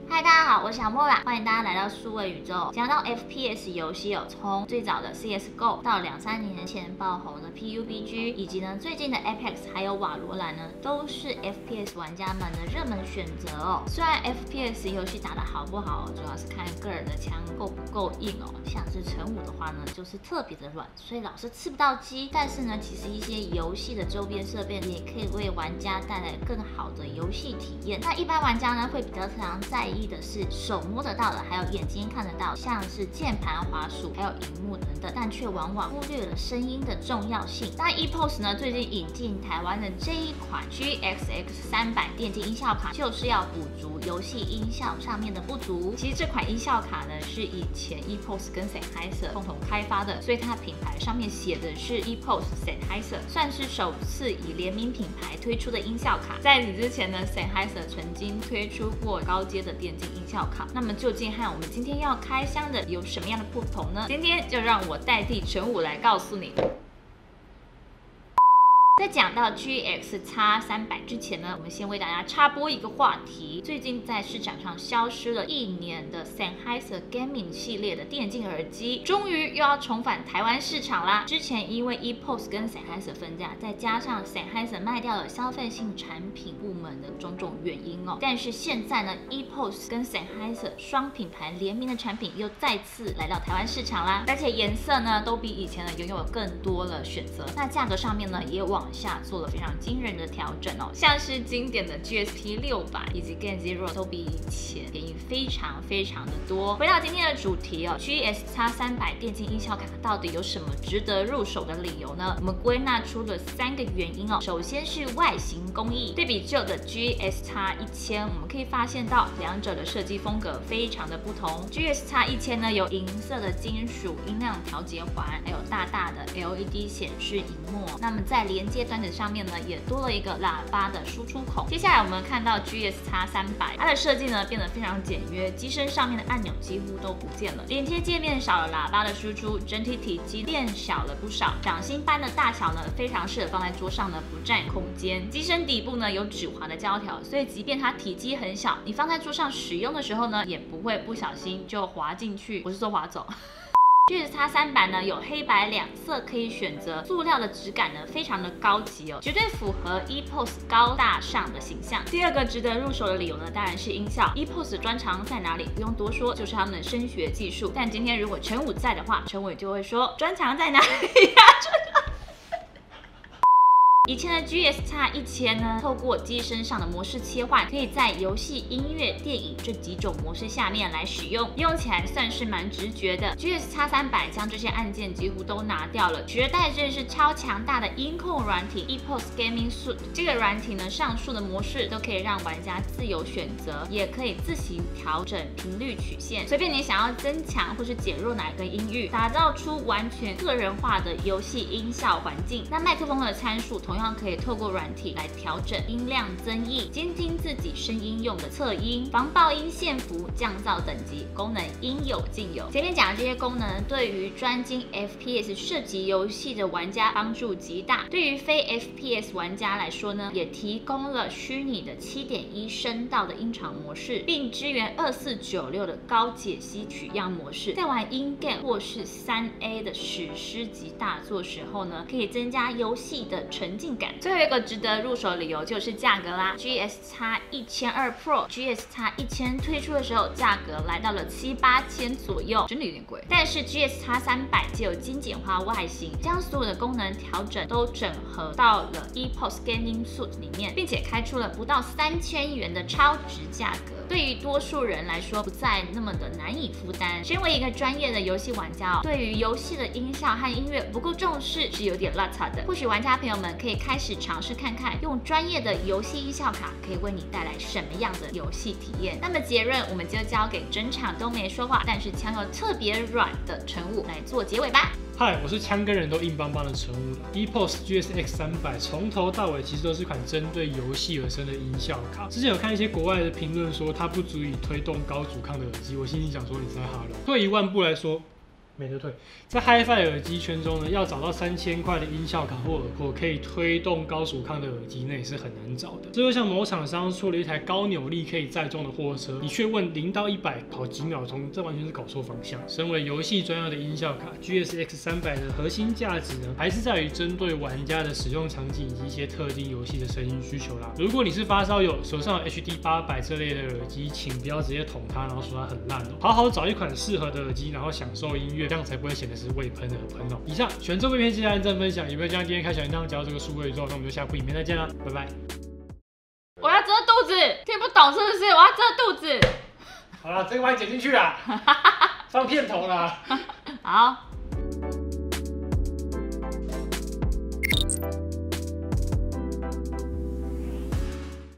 嗨，大家好，我是小莫啦，欢迎大家来到数位宇宙。讲到 FPS 游戏从最早的 CS:GO 到2-3年前爆红的 PUBG， 以及最近的 Apex 还有瓦罗兰都是 FPS 玩家们的热门选择哦。虽然 FPS 游戏打得好不好，主要是看个人的枪够不够硬哦。像是陈武的话就是特别的软，所以老是吃不到鸡。但是其实一些游戏的周边设备也可以为玩家带来更好的游戏体验。那一般玩家会比较常在意的是手摸得到的，还有眼睛看得到，像是键盘、滑鼠，还有荧幕等等，但却往往忽略了声音的重要性。那 EPOS 最近引进台湾的这一款 GXX 300电竞音效卡，就是要补足游戏音效上面的不足。其实这款音效卡是以前 EPOS 跟 Sennheiser 共同开发的，所以它品牌上面写的是 EPOS Sennheiser， 算是首次以联名品牌推出的音效卡。在此之前Sennheiser 曾经推出过高阶的电竞音效卡。那么究竟和我们今天要开箱的有什么样的不同呢？今天就让我代替陈武来告诉你。在讲到 GXX 300之前我们先为大家插播一个话题。最近在市场上消失了1年的 Sennheiser Gaming 系列的电竞耳机，终于又要重返台湾市场啦。之前因为 EPOS 跟 Sennheiser 分家，再加上 Sennheiser 卖掉了消费性产品部门的种种原因但是现在EPOS 跟 Sennheiser 双品牌联名的产品又再次来到台湾市场啦，而且颜色都比以前拥有了更多的选择。那价格上面也往下做了非常惊人的调整像是经典的 GSP 600以及 Gen Zero 都比以前便宜非常的多。回到今天的主题GXX 300电竞音效卡到底有什么值得入手的理由呢？我们归纳出了3个原因首先是外形工艺，对比旧的 GXX 1000，我们可以发现到两者的设计风格非常的不同。GXX 1000有银色的金属音量调节环，还有大大的 LED 显示萤幕。那么在连接端子上面也多了一个喇叭的输出孔。接下来我们看到 GXX 300，它的设计变得非常简约，机身上面的按钮几乎都不见了，连接界面少了喇叭的输出，整体体积变小了不少。掌心般的大小非常适合放在桌上不占空间。机身底部有指滑的胶条，所以即便它体积很小，你放在桌上使用的时候也不会不小心就滑进去，不是说滑走。GXX 300有黑白两色可以选择，塑料的质感非常的高级绝对符合 EPOS 高大上的形象。第二个值得入手的理由当然是音效。EPOS 专长在哪里？不用多说，就是他们的声学技术。但今天如果陈武在的话，陈武就会说专长在哪里呀？以前的 GXX 1000透过机身上的模式切换，可以在游戏、音乐、电影这几种模式下面来使用，用起来算是蛮直觉的。GXX 300将这些按键几乎都拿掉了，取而代之是超强大的音控软体 EPOS Gaming Suite。这个软体上述的模式都可以让玩家自由选择，也可以自行调整频率曲线，随便你想要增强或是减弱哪个音域，打造出完全个人化的游戏音效环境。那麦克风的参数同样可以透过软体来调整音量增益，监听自己声音用的侧音、防爆音线幅、降噪等级，功能应有尽有。前面讲的这些功能，对于专精 FPS 射击游戏的玩家帮助极大。对于非 FPS 玩家来说也提供了虚拟的 7.1 声道的音场模式，并支援2496的高解析取样模式。在玩 in-game 或是3A 的史诗级大作时候可以增加游戏的沉浸感。最后一个值得入手的理由就是价格啦。GXX 1200 Pro、GXX 1000推出的时候，价格来到了7-8千左右，真的有点贵。但是 GXX 300借由精简化外形，将所有的功能调整都整合到了 EPOS Gaming Suite 里面，并且开出了不到3000元的超值价格。对于多数人来说，不再那么的难以负担。身为一个专业的游戏玩家对于游戏的音效和音乐不够重视是有点落差的。或许玩家朋友们可以开始尝试看看，用专业的游戏音效卡可以为你带来什么样的游戏体验。那么结论我们就交给整场都没说话，但是枪又特别软的陈武来做结尾吧。嗨，我是枪跟人都硬邦邦的陈武。EPOS GXX 300从头到尾其实都是款针对游戏而生的音效卡。之前有看一些国外的评论说它不足以推动高阻抗的耳机，我心里想说你在哈喽。退一万步来说，没得退。在 Hi-Fi 耳机圈中呢，要找到3000块的音效卡或耳廓可以推动高阻抗的耳机，那也是很难找的。这就像某厂商出了一台高扭力可以载重的货车，你却问0到100跑几秒钟，这完全是搞错方向。身为游戏专用的音效卡 ，GSX 300的核心价值呢，还是在于针对玩家的使用场景以及一些特定游戏的声音需求啦。如果你是发烧友，手上有 HD 800这类的耳机，请不要直接捅它，然后说它很烂哦。好好找一款适合的耳机，然后享受音乐，这样才不会显得是未喷耳喷哦。以上，喜欢这部影片记得按赞分享，有没有将今天开小铃铛加入这个数位宇宙？那我们就下部影片再见啦，拜拜。我要遮肚子，听不懂是不是？我要遮肚子。好了，这个把你剪进去啦，放片头啦。好。